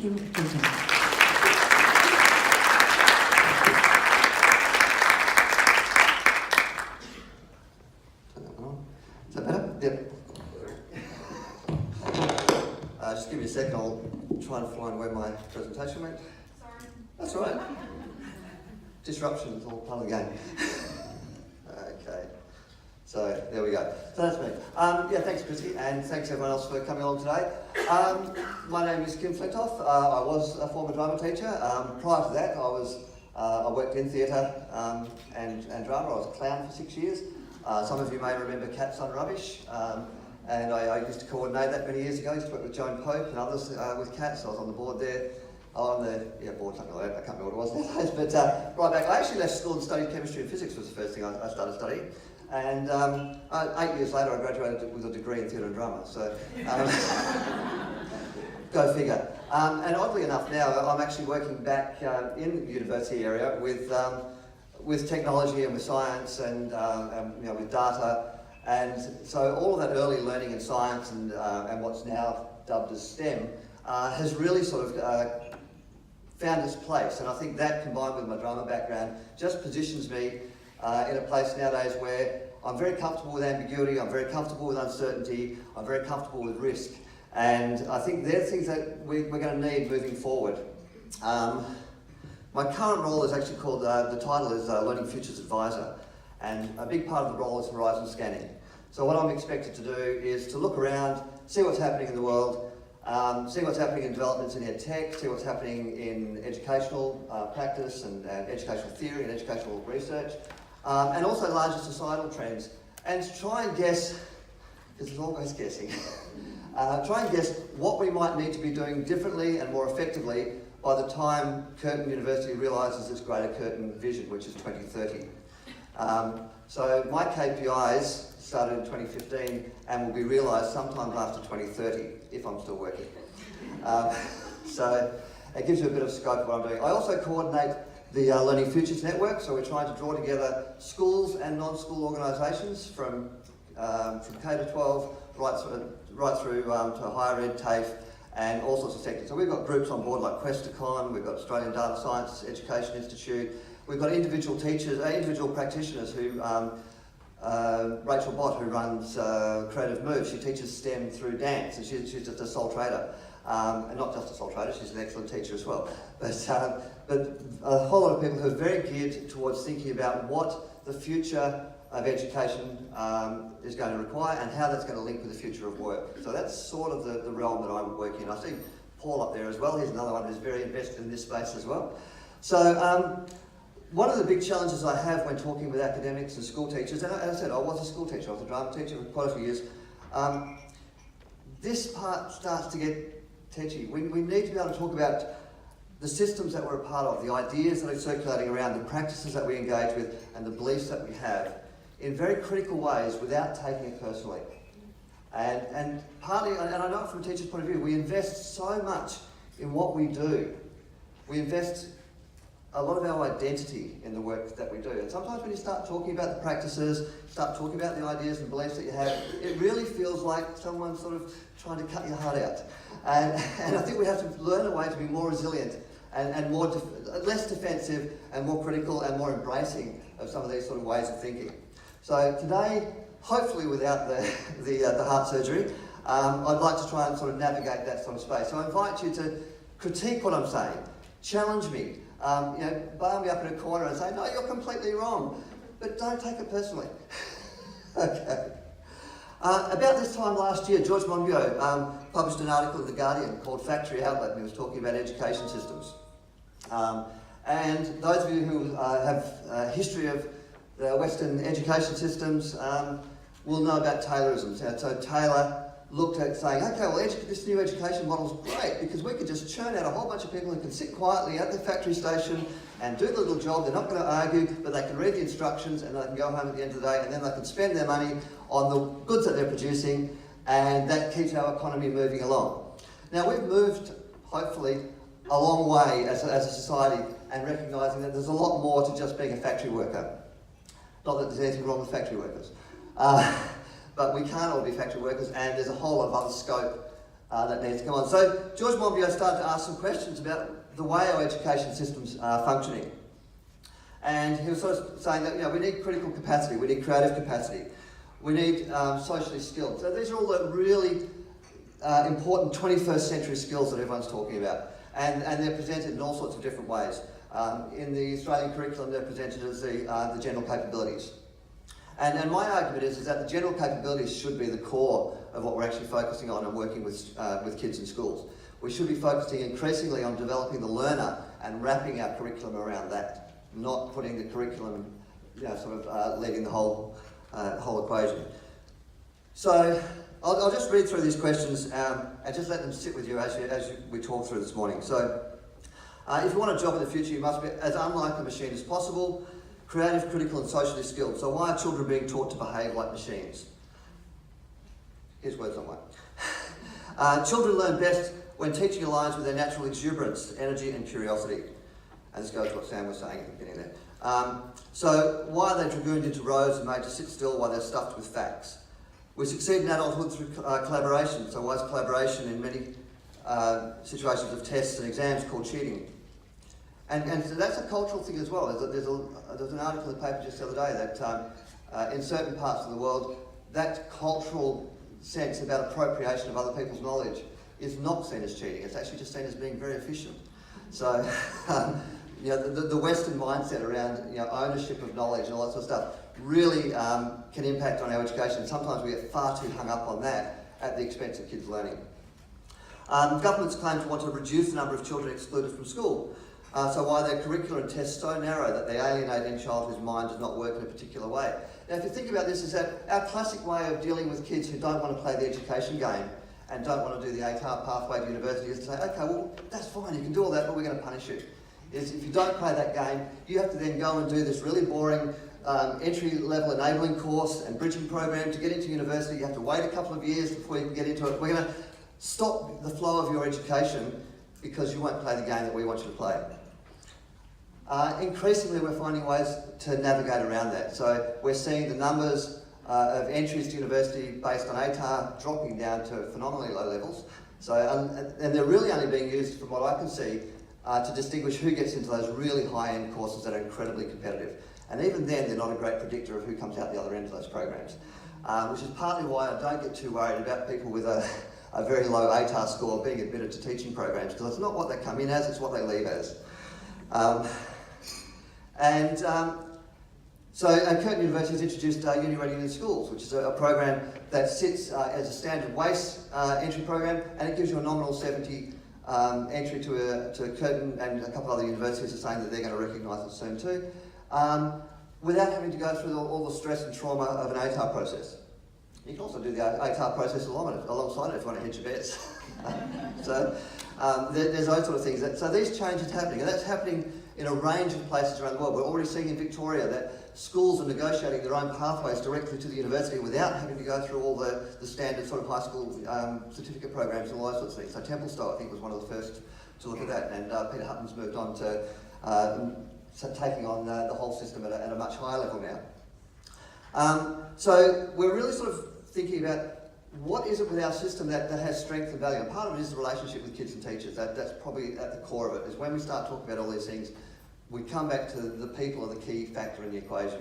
Kim Curtin. Is that better? Yep. Just give me a second, I'll try and find where my presentation went. Sorry. That's all right. Disruption is all part of the game. Okay. So there we go. So that's me. Yeah, thanks Chrissy, and thanks everyone else for coming along today. My name is Kim Flintoff. I was a former drama teacher. Prior to that, I worked in theatre and drama. I was a clown for 6 years. Some of you may remember Cats on Rubbish, and I used to coordinate that many years ago. I used to work with Joan Pope and others with Cats. I was on the board there. On the board, something like that. I can't remember what it was nowadays. But right back, I actually left school and studied chemistry and physics. Was the first thing I started studying. And 8 years later, I graduated with a degree in theatre and drama. So go figure. And oddly enough, now I'm actually working back in the university area with technology and with science and with data. And so all of that early learning in science and what's now dubbed as STEM has really sort of found its place. And I think that, combined with my drama background, just positions me in a place nowadays where I'm very comfortable with ambiguity, I'm very comfortable with uncertainty, I'm very comfortable with risk. And I think they're things that we're going to need moving forward. My current role is actually called, the title is Learning Futures Advisor. And a big part of the role is horizon scanning. So what I'm expected to do is to look around, see what's happening in the world, see what's happening in developments in ed tech, see what's happening in educational practice and educational theory and educational research, and also larger societal trends, and to try and guess, because there's always guessing, try and guess what we might need to be doing differently and more effectively by the time Curtin University realises its greater Curtin vision, which is 2030. So my KPIs started in 2015 and will be realised sometime after 2030, if I'm still working. So it gives you a bit of scope of what I'm doing. I also coordinate the Learning Futures Network, so we're trying to draw together schools and non-school organisations from K-12 right through to higher ed, TAFE, and all sorts of sectors. So we've got groups on board like Questacon, we've got Australian Data Science Education Institute, we've got individual teachers, individual practitioners who, Rachel Bott, who runs Creative Move, she teaches STEM through dance, and she's just a sole trader. And not just a sole trader, she's an excellent teacher as well. But a whole lot of people who are very geared towards thinking about what the future of education is going to require and how that's going to link with the future of work. So that's sort of the realm that I'm working in. I see Paul up there as well. He's another one who's very invested in this space as well. So one of the big challenges I have when talking with academics and school teachers, and as I said, I was a school teacher, I was a drama teacher for quite a few years, this part starts to get tetchy. We need to be able to talk about the systems that we're a part of, the ideas that are circulating around, the practices that we engage with, and the beliefs that we have in very critical ways without taking it personally. And partly, and I know from a teacher's point of view, we invest so much in what we do. We invest a lot of our identity in the work that we do. And sometimes when you start talking about the practices, start talking about the ideas and beliefs that you have, it really feels like someone's sort of trying to cut your heart out. And I think we have to learn a way to be more resilient and more less defensive and more critical and more embracing of some of these sort of ways of thinking. So today, hopefully without the heart surgery, I'd like to try and sort of navigate that sort of space. So I invite you to critique what I'm saying, challenge me, bar me up in a corner and say, no, you're completely wrong, but don't take it personally. Okay. About this time last year, George Monbiot published an article in The Guardian called Factory Outlet, and he was talking about education systems. And those of you who have a history of the Western education systems will know about Taylorism. So Taylor looked at saying, okay, well, this new education model is great because we could just churn out a whole bunch of people who can sit quietly at the factory station and do the little job. They're not going to argue, but they can read the instructions and they can go home at the end of the day, and then they can spend their money on the goods that they're producing, and that keeps our economy moving along. Now, we've moved, hopefully, a long way as a society, and recognising that there's a lot more to just being a factory worker. Not that there's anything wrong with factory workers. But we can't all be factory workers, and there's a whole lot of other scope that needs to come on. So George Monbiot started to ask some questions about the way our education systems are functioning. And he was sort of saying that we need critical capacity, we need creative capacity, we need socially skilled. So these are all the really important 21st century skills that everyone's talking about. And they're presented in all sorts of different ways. In the Australian curriculum, they're presented as the general capabilities. And my argument is that the general capabilities should be the core of what we're actually focusing on and working with kids in schools. We should be focusing increasingly on developing the learner and wrapping our curriculum around that, not putting the curriculum, leading the whole equation. So I'll just read through these questions and just let them sit with you as we talk through this morning. So if you want a job in the future, you must be as unlike a machine as possible, creative, critical and socially skilled. So why are children being taught to behave like machines? Here's words on one. Children learn best when teaching aligns with their natural exuberance, energy and curiosity. And this goes to what Sam was saying at the beginning there. So why are they dragooned into rows and made to sit still while they're stuffed with facts? We succeed in adulthood through collaboration. So why is collaboration in many situations of tests and exams called cheating? And so that's a cultural thing as well. There's an article in the paper just the other day that in certain parts of the world, that cultural sense about appropriation of other people's knowledge is not seen as cheating. It's actually just seen as being very efficient. So the Western mindset around ownership of knowledge and all that sort of stuff really can impact on our education. Sometimes we get far too hung up on that at the expense of kids' learning. Governments claim to want to reduce the number of children excluded from school. So why are their curricula and tests so narrow that they alienate any child whose mind does not work in a particular way? Now, if you think about this, is that our classic way of dealing with kids who don't want to play the education game and don't want to do the ATAR pathway to university is to say, okay, well, that's fine, you can do all that, but we're going to punish you. Is if you don't play that game, you have to then go and do this really boring entry-level enabling course and bridging program to get into university. You have to wait a couple of years before you can get into it. We're going to stop the flow of your education because you won't play the game that we want you to play. Increasingly, we're finding ways to navigate around that. So we're seeing the numbers of entries to university based on ATAR dropping down to phenomenally low levels. So, and they're really only being used, from what I can see, to distinguish who gets into those really high-end courses that are incredibly competitive. And even then, they're not a great predictor of who comes out the other end of those programs. Which is partly why I don't get too worried about people with a very low ATAR score being admitted to teaching programs, because it's not what they come in as, it's what they leave as. So Curtin University has introduced Uni Ready in Schools, which is a program that sits as a standard WACE entry program, and it gives you a nominal 70 entry to Curtin, and a couple other universities are saying that they're going to recognise it soon too, without having to go through all the stress and trauma of an ATAR process. You can also do the ATAR process alongside it if you want to hedge your bets. So there's those sort of things. So these changes are happening, and that's happening in a range of places around the world. We're already seeing in Victoria that schools are negotiating their own pathways directly to the university without having to go through all the standard sort of high school certificate programs and all those sorts of things. So Templestowe, I think, was one of the first to look at that, and Peter Hutton's moved on to taking on the whole system at a much higher level now. So we're really sort of thinking about what is it with our system that has strength and value. And part of it is the relationship with kids and teachers. That's probably at the core of it, is when we start talking about all these things, we come back to the people are the key factor in the equation.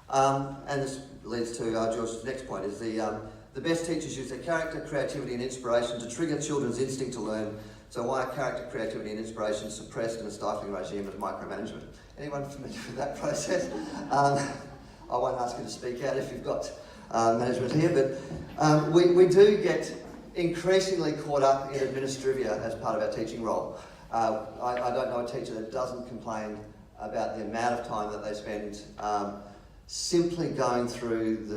And this leads to George's next point, is the best teachers use their character, creativity and inspiration to trigger children's instinct to learn. So why are character, creativity and inspiration suppressed in a stifling regime of micromanagement? Anyone familiar with that process? I won't ask you to speak out if you've got management here, but we do get increasingly caught up in administrivia as part of our teaching role. I don't know a teacher that doesn't complain about the amount of time that they spend simply going through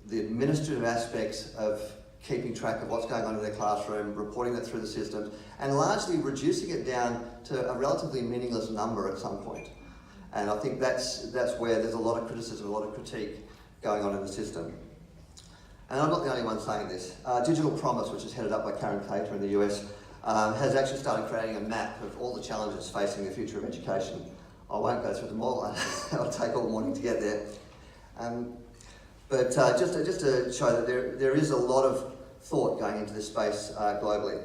the administrative aspects of keeping track of what's going on in their classroom, reporting that through the systems, and largely reducing it down to a relatively meaningless number at some point. And I think that's where there's a lot of criticism, a lot of critique going on in the system. And I'm not the only one saying this. Digital Promise, which is headed up by Karen Cater in the US, has actually started creating a map of all the challenges facing the future of education. I won't go through them all, it'll take all morning to get there. But just to show that there is a lot of thought going into this space globally.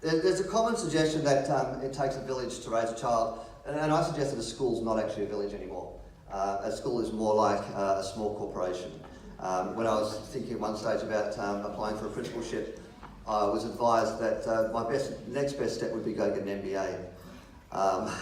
There's a common suggestion that it takes a village to raise a child, and I suggest that a school's not actually a village anymore. A school is more like a small corporation. When I was thinking at one stage about applying for a principalship, I was advised that my next best step would be go get an MBA. I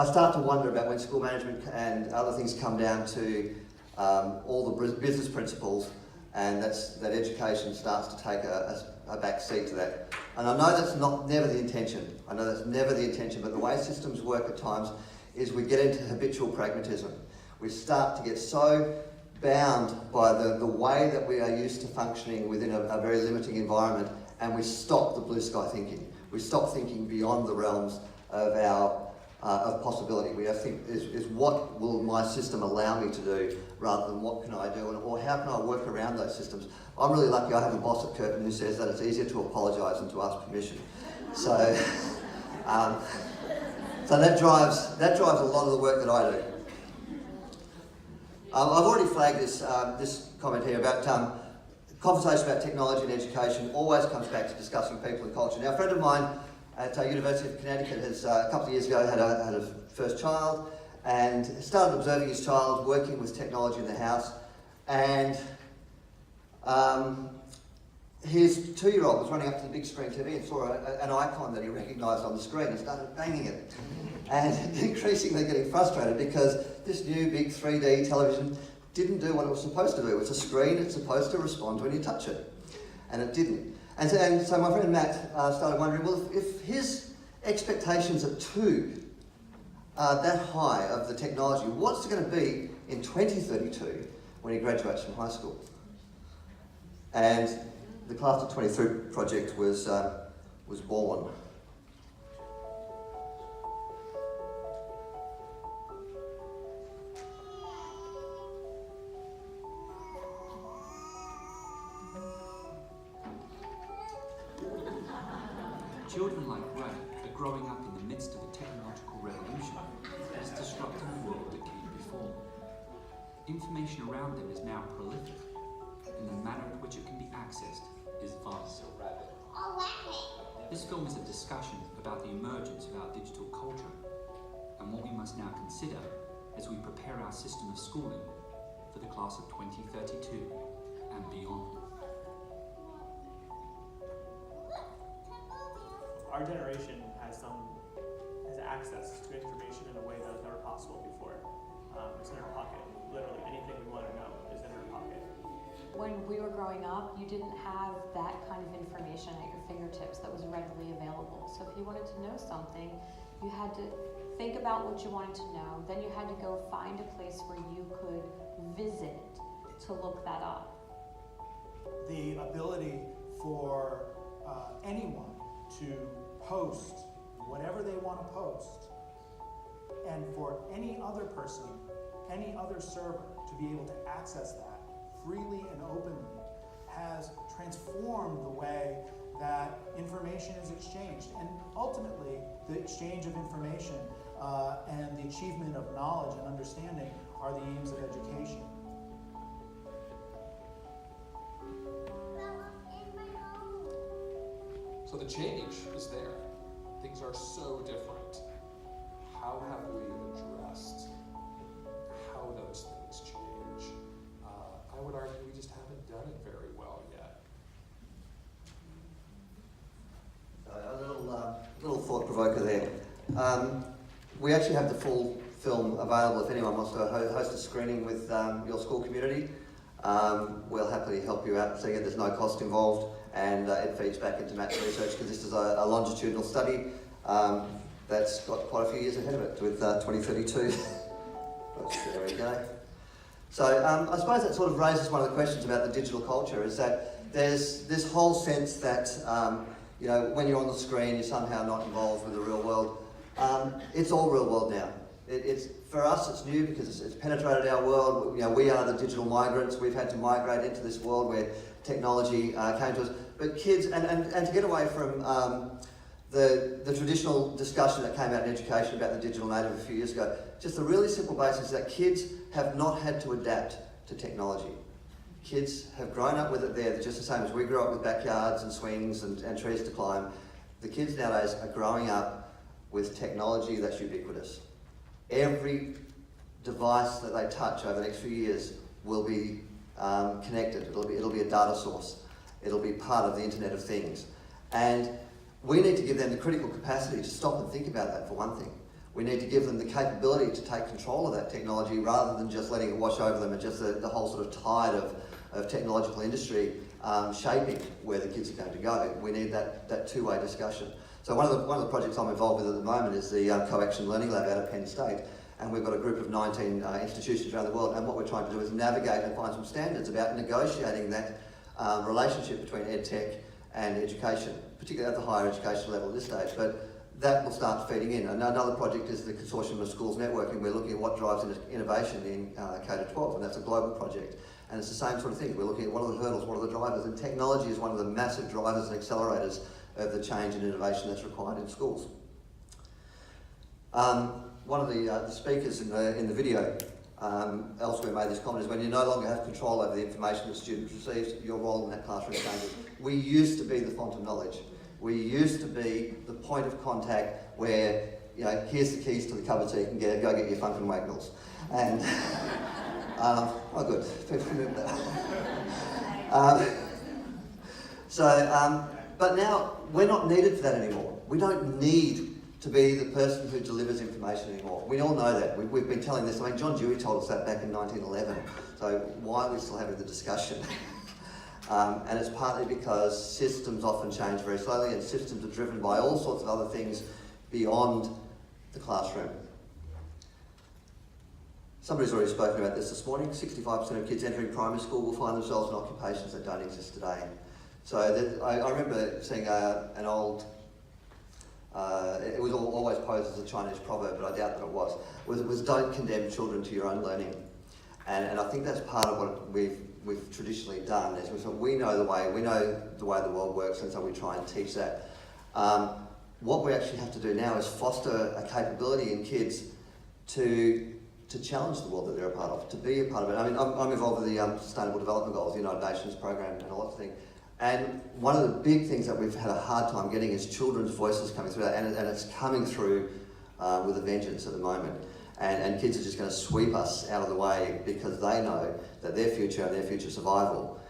start to wonder about when school management and other things come down to all the business principles, and that education starts to take a back seat to that. And I know that's never the intention. I know that's never the intention, but the way systems work at times is we get into habitual pragmatism. We start to get so bound by the way that we are used to functioning within a very limiting environment, and we stop the blue sky thinking. We stop thinking beyond the realms of of possibility. We think is what will my system allow me to do, rather than what can I do, or how can I work around those systems. I'm really lucky I have a boss at Curtin who says that it's easier to apologise than to ask permission. So that drives a lot of the work that I do. I've already flagged this comment here about conversation about technology and education always comes back to discussing people and culture. Now, a friend of mine at University of Connecticut has a couple of years ago had a first child, and started observing his child working with technology in the house, and his 2-year-old was running up to the big screen TV and saw an icon that he recognised on the screen and started banging it, and increasingly getting frustrated because this new big 3D television didn't do what it was supposed to do. It's a screen, it's supposed to respond when you touch it, and it didn't. And so my friend Matt started wondering, well, if his expectations at 2 are that high of the technology, what's it going to be in 2032 when he graduates from high school? And the Class of 23 project was born. Children like Ray are growing up in the midst of a technological revolution that is disrupting the world that came before. Information around them is now prolific, and the manner in which it can be accessed is vast. This film is a discussion about the emergence of our digital culture and what we must now consider as we prepare our system of schooling for the class of 2032 and beyond. Our generation has access to information in a way that was never possible before. It's in our pocket. Literally anything we want to know is in our pocket. When we were growing up, you didn't have that kind of information at your fingertips that was readily available. So if you wanted to know something, you had to think about what you wanted to know. Then you had to go find a place where you could visit to look that up. The ability for anyone to post whatever they want to post, and for any other person, any other server to be able to access that freely and openly, has transformed the way that information is exchanged. And ultimately, the exchange of information and the achievement of knowledge and understanding are the aims of education. So the change is there. Things are so different. How have we addressed how those things change? I would argue we just haven't done it very well yet. A little thought provoker there. We actually have the full film available if anyone wants to host a screening with your school community. We'll happily help you out, seeing that there's no cost involved, and it feeds back into Matt's research, because this is a longitudinal study that's got quite a few years ahead of it with 2032. There we go. So I suppose that sort of raises one of the questions about the digital culture, is that there's this whole sense that when you're on the screen, you're somehow not involved with the real world. It's all real world now. It's for us, it's new because it's penetrated our world. We are the digital migrants. We've had to migrate into this world where technology came to us. But kids, and to get away from the traditional discussion that came out in education about the digital native a few years ago, just the really simple basis is that kids have not had to adapt to technology. Kids have grown up with it there, just the same as we grew up with backyards and swings and trees to climb. The kids nowadays are growing up with technology that's ubiquitous. Every device that they touch over the next few years will be connected. It'll be a data source. It'll be part of the Internet of Things. And we need to give them the critical capacity to stop and think about that, for one thing. We need to give them the capability to take control of that technology rather than just letting it wash over them and just the whole sort of tide of technological industry shaping where the kids are going to go. We need that two-way discussion. So one of the projects I'm involved with at the moment is the Co-Action Learning Lab out of Penn State. And we've got a group of 19 institutions around the world, and what we're trying to do is navigate and find some standards about negotiating that relationship between EdTech and education, particularly at the higher education level at this stage. But that will start feeding in. And another project is the Consortium of Schools Networking. We're looking at what drives innovation in K-12, and that's a global project. And it's the same sort of thing. We're looking at what are the hurdles, what are the drivers, and technology is one of the massive drivers and accelerators of the change and innovation that's required in schools. One of the speakers in the video elsewhere made this comment, is when you no longer have control over the information that students receive, your role in that classroom changes. We used to be the font of knowledge. We used to be the point of contact where, you know, here's the keys to the cupboard so you can go get your Funkin' Wagnalls. And, oh good, people remember that. But now we're not needed for that anymore. We don't need to be the person who delivers information anymore. We all know that. We've been telling this. I mean, John Dewey told us that back in 1911. So why are we still having the discussion? And it's partly because systems often change very slowly, and systems are driven by all sorts of other things beyond the classroom. Somebody's already spoken about this morning. 65% of kids entering primary school will find themselves in occupations that don't exist today. So I remember seeing an old, it was always posed as a Chinese proverb, but I doubt that it was don't condemn children to your own learning. And I think that's part of what we've traditionally done, is we know the way the world works, and so we try and teach that. What we actually have to do now is foster a capability in kids to challenge the world that they're a part of, to be a part of it. I mean, I'm involved with the Sustainable Development Goals, the United Nations program, and a lot of things. And one of the big things that we've had a hard time getting is children's voices coming through that, and it's coming through with a vengeance at the moment. And kids are just going to sweep us out of the way because they know that their future and their future survival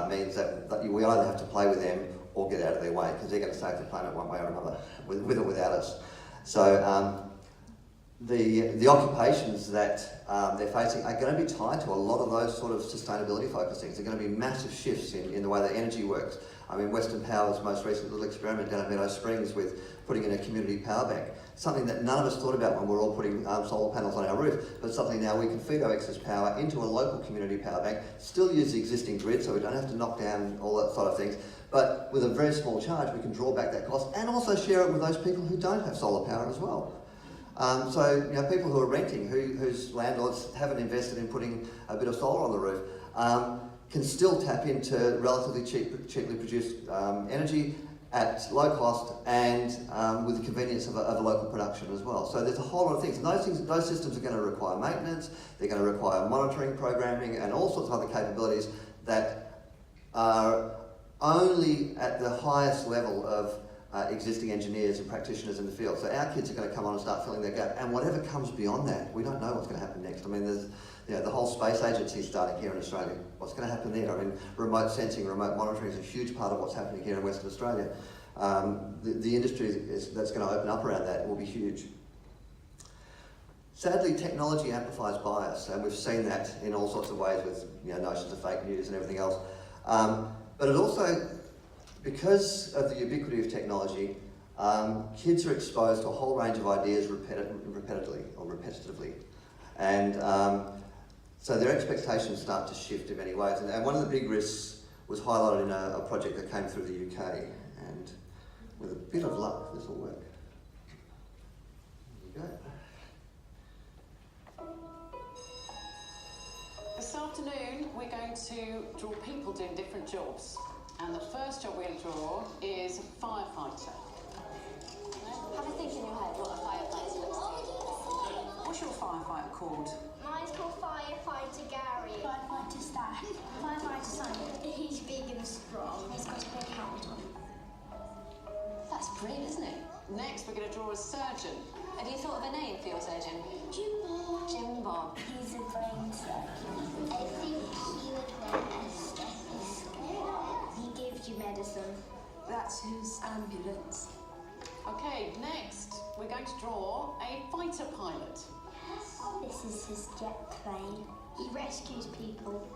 means that we either have to play with them or get out of their way, because they're going to save the planet one way or another, with or without us. So the occupations that they're facing are going to be tied to a lot of those sort of sustainability focused things. They're going to be massive shifts in the way that energy works. I mean, Western Power's most recent little experiment down at Meadow Springs with putting in a community power bank, something that none of us thought about when we were all putting solar panels on our roof, but something now we can feed our excess power into a local community power bank, still use the existing grid so we don't have to knock down all that sort of things, but with a very small charge we can draw back that cost and also share it with those people who don't have solar power as well. So, you know, people who are renting, whose landlords haven't invested in putting a bit of solar on the roof, can still tap into relatively cheaply produced energy at low cost and with the convenience of a local production as well. So there's a whole lot of things. And those systems are going to require maintenance, they're going to require monitoring, programming, and all sorts of other capabilities that are only at the highest level of existing engineers and practitioners in the field. So our kids are going to come on and start filling their gap. And whatever comes beyond that, we don't know what's going to happen next. I mean, there's the whole space agency starting here in Australia. What's going to happen there? I mean, remote sensing, remote monitoring is a huge part of what's happening here in Western Australia. The industry that's going to open up around that will be huge. Sadly, technology amplifies bias, and we've seen that in all sorts of ways with notions of fake news and everything else. But it also, because of the ubiquity of technology, kids are exposed to a whole range of ideas repetitively. And so their expectations start to shift in many ways. And one of the big risks was highlighted in a project that came through the UK. And with a bit of luck, this will work. There we go. This afternoon, we're going to draw people doing different jobs. And the first job we're going to draw is a firefighter. Have a think in your head what a firefighter looks like. What's your fire firefighter called? Mine's called Firefighter Gary. Firefighter Stan. Firefighter Simon. He's big and strong. He's got a big helmet on. That's brilliant, isn't it? Next, we're going to draw a surgeon. Have you thought of a name for your surgeon? Jim Bob. He's a brain surgeon. I think he would wear a stethoscope. He gives you medicine. That's his ambulance. Okay, next, we're going to draw a fighter pilot. This is his jet plane. He rescues people.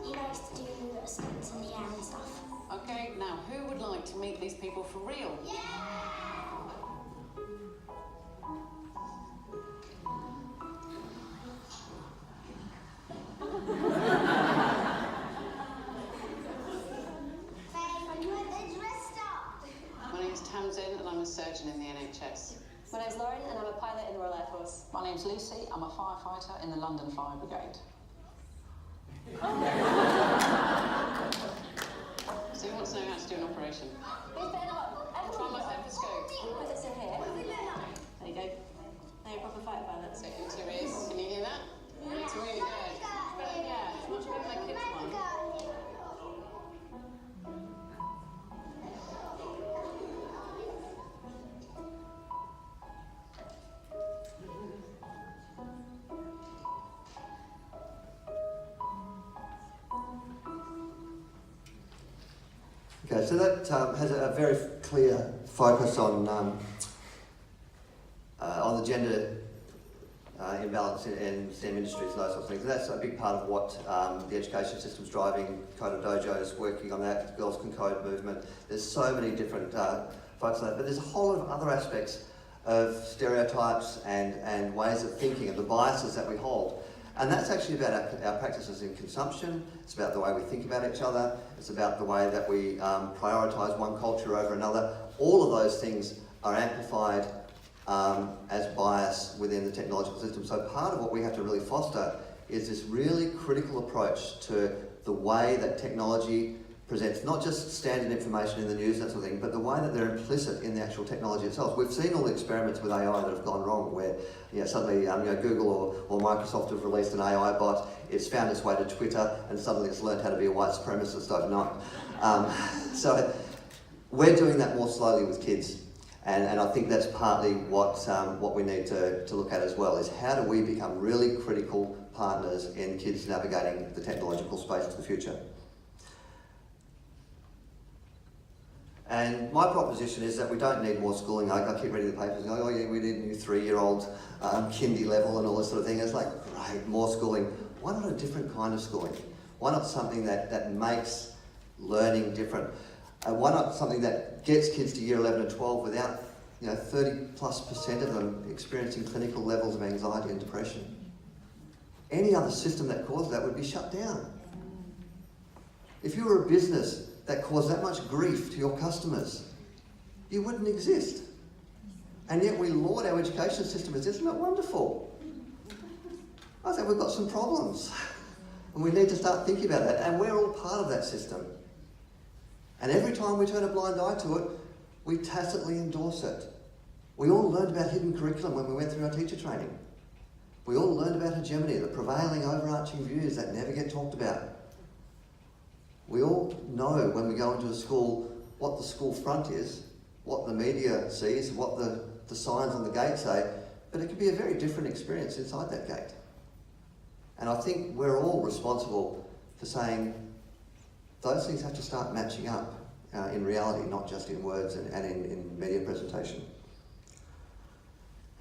He likes to do stunts in the air and stuff. Okay, now who would like to meet these people for real? My name's Tamsin and I'm a surgeon in the NHS. My name's Lauren and I'm a pilot in the Royal Air Force. My name's Lucy, I'm a firefighter in the London Fire Brigade. So who wants to know how to do an operation? Who's better on? Try my stethoscope. Put this in here. There you go. Now you're a proper fighter pilot. So into your ears. Can you hear that? It's really good. But yeah, it's much better than my kids' one. Okay, so that has a very clear focus on the gender imbalance in STEM industries and those sorts of things. And that's a big part of what the education system's driving. Coder Dojo's working on that, Girls Can Code movement. There's so many different focus on that, but there's a whole lot of other aspects of stereotypes and ways of thinking and the biases that we hold. And that's actually about our practices in consumption. It's about the way we think about each other. It's about the way that we prioritise one culture over another. All of those things are amplified as bias within the technological system. So part of what we have to really foster is this really critical approach to the way that technology presents not just standard information in the news, that sort of thing, but the way that they're implicit in the actual technology itself. We've seen all the experiments with AI that have gone wrong, where suddenly Google or Microsoft have released an AI bot, it's found its way to Twitter, and suddenly it's learned how to be a white supremacist overnight. So we're doing that more slowly with kids, and I think that's partly what we need to look at as well, is how do we become really critical partners in kids navigating the technological space of the future. And my proposition is that we don't need more schooling. I keep reading the papers going, oh yeah, we need a new 3-year-old kindy level and all this sort of thing. It's like, great, more schooling. Why not a different kind of schooling? Why not something that makes learning different? Why not something that gets kids to year 11 and 12 without 30+% of them experiencing clinical levels of anxiety and depression? Any other system that caused that would be shut down. If you were a business that caused that much grief to your customers, you wouldn't exist. And yet we laud our education system as, isn't it wonderful? I think we've got some problems. And we need to start thinking about that. And we're all part of that system. And every time we turn a blind eye to it, we tacitly endorse it. We all learned about hidden curriculum when we went through our teacher training. We all learned about hegemony, the prevailing overarching views that never get talked about. We all know when we go into a school what the school front is, what the media sees, what the signs on the gate say, but it can be a very different experience inside that gate. And I think we're all responsible for saying those things have to start matching up in reality, not just in words and in media presentation.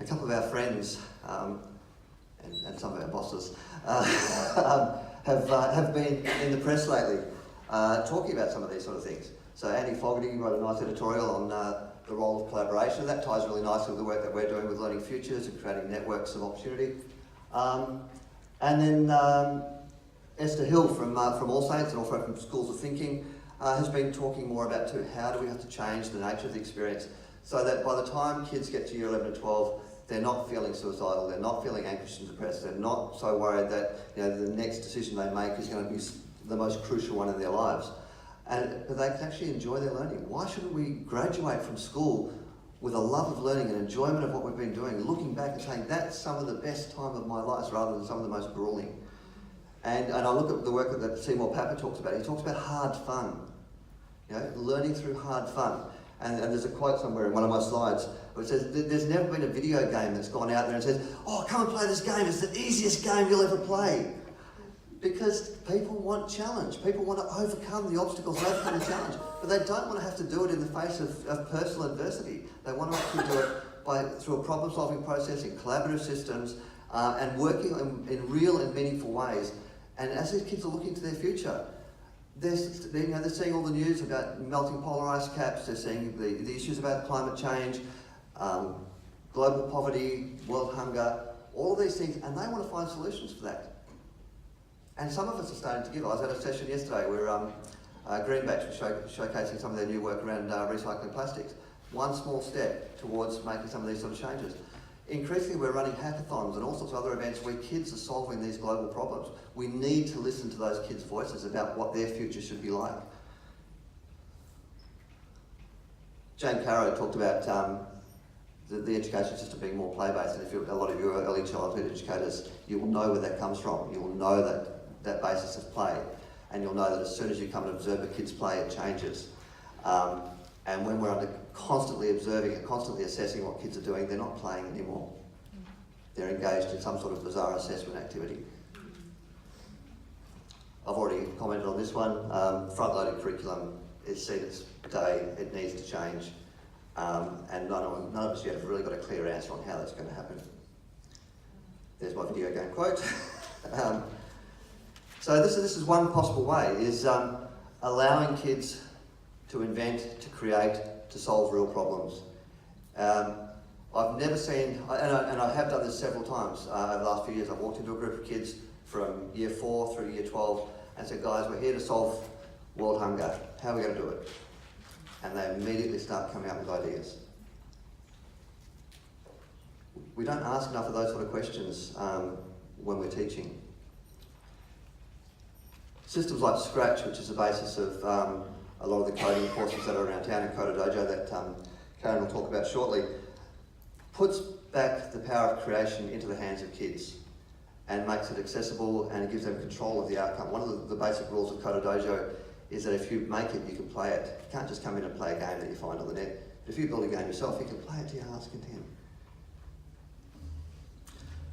A couple of our friends and some of our bosses have been in the press lately talking about some of these sort of things. So Andy Fogarty wrote a nice editorial on the role of collaboration. That ties really nicely with the work that we're doing with Learning Futures and creating networks of opportunity. And then Esther Hill from All Saints and also from Schools of Thinking has been talking more about too, how do we have to change the nature of the experience so that by the time kids get to year 11 and 12, they're not feeling suicidal, they're not feeling anxious and depressed, they're not so worried that the next decision they make is going to be the most crucial one in their lives. And they can actually enjoy their learning. Why shouldn't we graduate from school with a love of learning and enjoyment of what we've been doing, looking back and saying, that's some of the best time of my life rather than some of the most grueling. And I look at the work that Seymour Papert talks about. He talks about hard fun, learning through hard fun. And there's a quote somewhere in one of my slides where it says, there's never been a video game that's gone out there and says, oh, come and play this game, it's the easiest game you'll ever play. Because people want challenge. People want to overcome the obstacles and overcome the challenge. But they don't want to have to do it in the face of personal adversity. They want to actually do it through a problem-solving process in collaborative systems and working in real and meaningful ways. And as these kids are looking to their future, they're seeing all the news about melting polar ice caps, they're seeing the issues about climate change, global poverty, world hunger, all of these things, and they want to find solutions for that. And some of us are starting to give. I was at a session yesterday where Greenbatch was showcasing some of their new work around recycling plastics. One small step towards making some of these sort of changes. Increasingly, we're running hackathons and all sorts of other events where kids are solving these global problems. We need to listen to those kids' voices about what their future should be like. Jane Caro talked about the education system being more play-based, and if a lot of you are early childhood educators, you will know where that comes from. You will know that basis of play, and you'll know that as soon as you come and observe a kid's play, it changes. And when we're constantly observing and constantly assessing what kids are doing, they're not playing anymore. They're engaged in some sort of bizarre assessment activity. I've already commented on this one. Front-loaded curriculum is seen its day. It needs to change. And none of us yet have really got a clear answer on how that's going to happen. There's my video game quote. So this is one possible way, is allowing kids to invent, to create, to solve real problems. I've never seen, and I have done this several times over the last few years. I've walked into a group of kids from year 4 through year 12 and said, guys, we're here to solve world hunger. How are we going to do it? And they immediately start coming up with ideas. We don't ask enough of those sort of questions when we're teaching. Systems like Scratch, which is the basis of a lot of the coding courses that are around town in Coda Dojo that Karen will talk about shortly, puts back the power of creation into the hands of kids and makes it accessible, and it gives them control of the outcome. One of the basic rules of Coda Dojo is that if you make it, you can play it. You can't just come in and play a game that you find on the net. But if you build a game yourself, you can play it to your heart's content.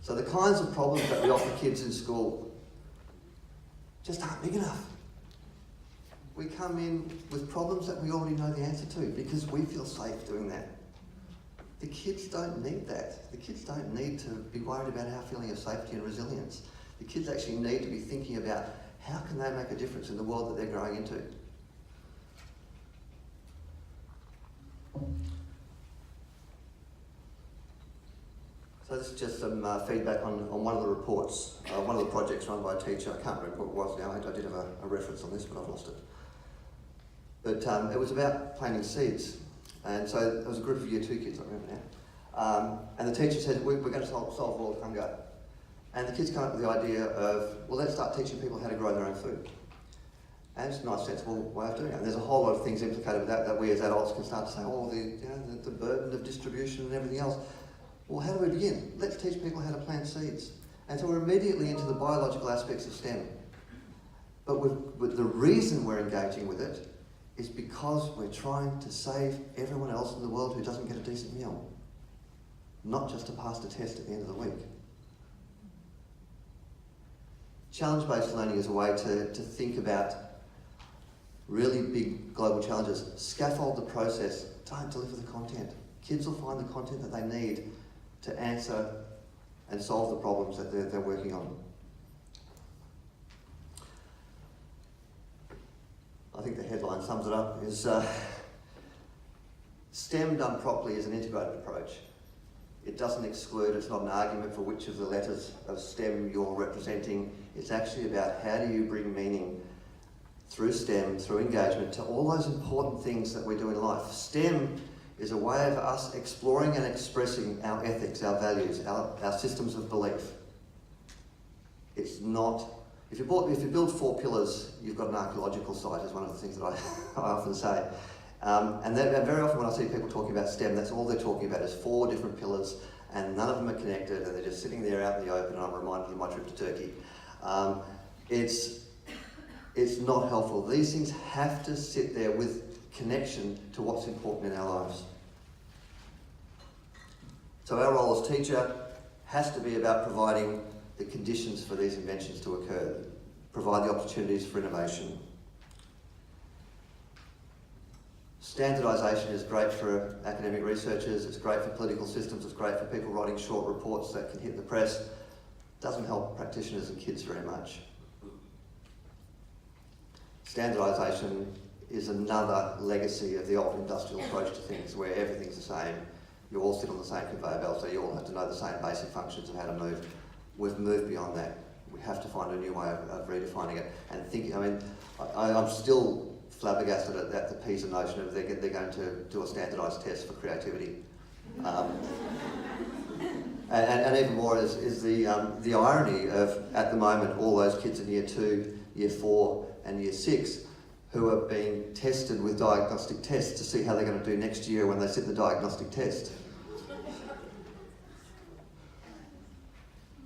So the kinds of problems that we offer kids in school just aren't big enough. We come in with problems that we already know the answer to because we feel safe doing that. The kids don't need that. The kids don't need to be worried about our feeling of safety and resilience. The kids actually need to be thinking about how can they make a difference in the world that they're growing into. So this is just some feedback on one of the reports, one of the projects run by a teacher. I can't remember what it was now. I did have a reference on this, but I've lost it. But it was about planting seeds. And so there was a group of year 2 kids, I remember now. And the teacher said, we're going to solve world hunger. And the kids come up with the idea of, well, let's start teaching people how to grow their own food. And it's a nice, sensible way of doing it. And there's a whole lot of things implicated with that we as adults can start to say, oh, the burden of distribution and everything else. Well, how do we begin? Let's teach people how to plant seeds. And so we're immediately into the biological aspects of STEM. But the reason we're engaging with it is because we're trying to save everyone else in the world who doesn't get a decent meal. Not just to pass the test at the end of the week. Challenge-based learning is a way to think about really big global challenges. Scaffold the process, don't deliver the content. Kids will find the content that they need to answer and solve the problems that they're working on. I think the headline sums it up, is STEM done properly is an integrated approach. It doesn't exclude, it's not an argument for which of the letters of STEM you're representing. It's actually about how do you bring meaning through STEM, through engagement, to all those important things that we do in life. STEM is a way of us exploring and expressing our ethics, our values, our systems of belief. It's not, if you build 4 pillars, you've got an archaeological site, is one of the things that I often say. And very often when I see people talking about STEM, that's all they're talking about is 4 different pillars, and none of them are connected, and they're just sitting there out in the open, and I'm reminded of my trip to Turkey. It's not helpful. These things have to sit there with connection to what's important in our lives. So our role as teacher has to be about providing the conditions for these inventions to occur, provide the opportunities for innovation. Standardization is great for academic researchers, it's great for political systems, it's great for people writing short reports that can hit the press. Doesn't help practitioners and kids very much. Standardization is another legacy of the old industrial approach to things where everything's the same. You all sit on the same conveyor belt, so you all have to know the same basic functions of how to move. We've moved beyond that. We have to find a new way of redefining it and thinking. I mean, I'm still flabbergasted at the PISA notion of they're going to do a standardised test for creativity. And even more is the irony of, at the moment, all those kids in Year 2, Year 4 and Year 6 who are being tested with diagnostic tests to see how they're going to do next year when they sit the diagnostic test.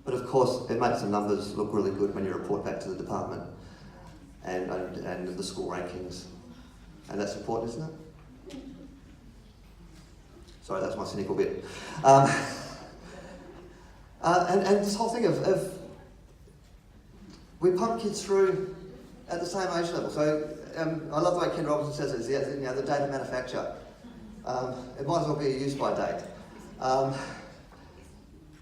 But of course, it makes the numbers look really good when you report back to the department and the school rankings. And that's important, isn't it? Sorry, that's my cynical bit. And this whole thing of we pump kids through at the same age level. So I love the way Ken Robinson says it, the date of manufacture. It might as well be a use-by date.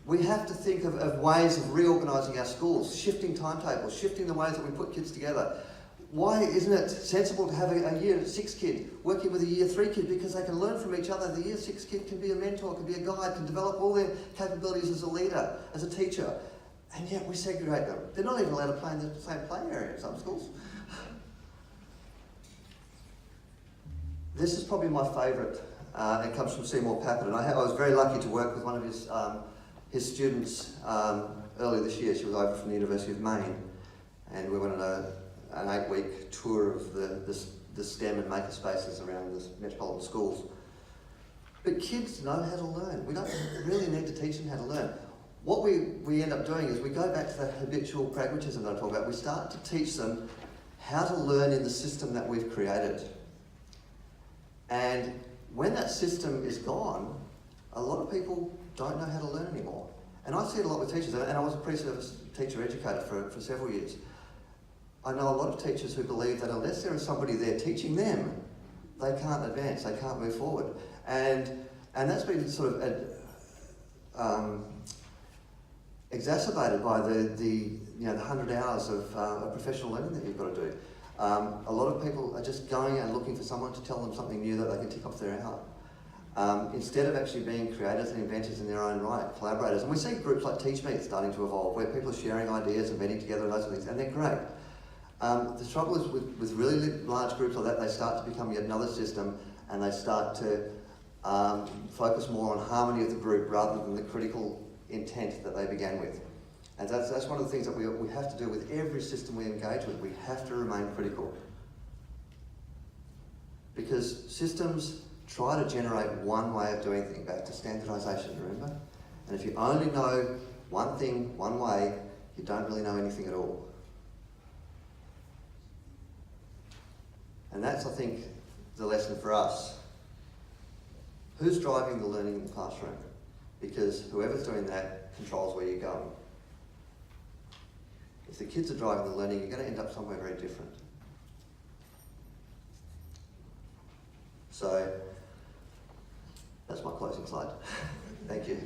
We have to think of ways of reorganising our schools, shifting timetables, shifting the ways that we put kids together. Why isn't it sensible to have a Year 6 kid working with a Year 3 kid, because they can learn from each other? The Year 6 kid can be a mentor, can be a guide, can develop all their capabilities as a leader, as a teacher, and yet we segregate them. They're not even allowed to play in the same play area in some schools. This is probably my favourite. It comes from Seymour Papert, and I was very lucky to work with one of his students earlier this year. She was over from the University of Maine, and we went on an 8-week tour of the STEM and maker spaces around the metropolitan schools. But kids know how to learn. We don't really need to teach them how to learn. What we end up doing is we go back to the habitual pragmatism that I talk about. We start to teach them how to learn in the system that we've created. And when that system is gone, a lot of people don't know how to learn anymore. And I see it a lot with teachers, and I was a pre-service teacher educator for several years. I know a lot of teachers who believe that unless there is somebody there teaching them, they can't advance, they can't move forward. And that's been sort of exacerbated by the 100 hours of professional learning that you've got to do. A lot of people are just going and looking for someone to tell them something new that they can tick off their hour. Instead of actually being creators and inventors in their own right, collaborators. And we see groups like TeachMeet starting to evolve, where people are sharing ideas and meeting together and those sort of things, and they're great. The trouble is with really large groups like that, they start to become yet another system, and they start to focus more on harmony of the group rather than the critical intent that they began with. And that's one of the things that we have to do with every system we engage with. We have to remain critical. Because systems try to generate one way of doing things, back to standardization, remember? And if you only know one thing, one way, you don't really know anything at all. And that's, I think, the lesson for us. Who's driving the learning in the classroom? Because whoever's doing that controls where you're going. If the kids are driving the learning, you're going to end up somewhere very different. So, that's my closing slide. Thank you.